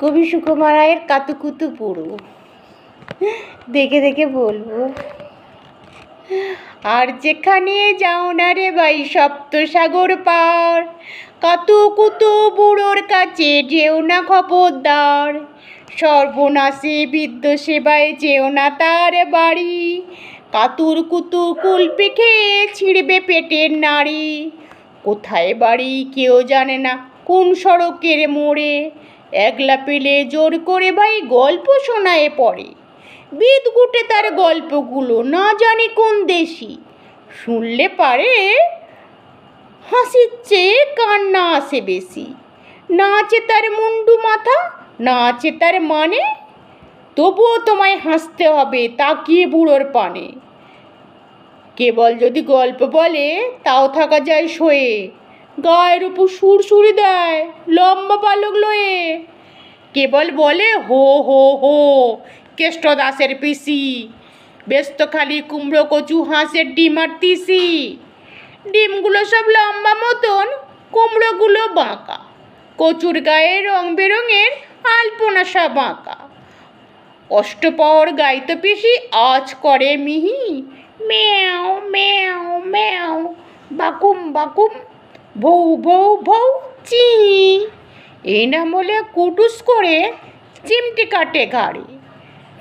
কবি সুকুমার রায়ের কাতুকুতু বুড়ো। দেখে দেখে বলবো। আর যেখানে যাও না রে ভাই সপ্তসাগর পার, কাতুকুতু বুড়োর কাছে যেও না খবরদার। সর্বনাশে বিদ্য সেবায় যেও না তার বাড়ি, কাতুর কুতু কুলপি খেয়ে ছিঁড়বে পেটের নাড়ি। কোথায় বাড়ি কেউ জানে না, কোন সড়কের মোড়ে, একলা পেলে জোর করে ভাই গল্প শোনায় পড়ে। বিদঘুটে তার গল্পগুলো না জানি কোন দেশি, শুনলে পারে হাসির চেয়ে কান্না আসে বেশি। না আছে তার মুন্ডু মাথা, না আছে তার মানে, তবুও তোমায় হাসতে হবে তাকিয়ে বুড়োর পানে। কেবল যদি গল্প বলে তাও থাকা যায় সয়ে, গায়ের উপর সুরসুরি দেয় লম্বা পালক লয়ে। কেবল বলে হো হো হো কেষ্ট দাসের পিসি, ব্যস্ত খালি কুমড়ো কচু হাঁসের ডিম আর তিসি। ডিমগুলো সব লম্বা মতন, কুমড়োগুলো বাঁকা, কচুর গায়ে রং বেরঙের আলপনা সব আঁকা। অষ্টপহর গাইতো পিসি আজ করে মিহি, ম্যাও ম্যাও ম্যাও বাকুম বাকুম ভৌ ভৌ ভৌ চি। এই নাম বলে কুটুস করে চিমটি কাটে ঘাড়ে,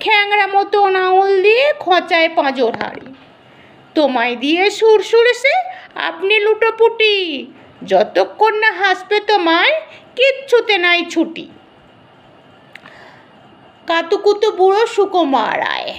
খ্যাংরা মতন আঙুল দিয়ে খোঁচায় পাঁজর হাড়ি। তোমায় দিয়ে সুরসুরে সে আপনি লুটোপুটি, যতক্ষণ না হাসবে তোমায় কিচ্ছুতে নাই ছুটি। কাতুকুতু বুড়ো সুকুমার রায়।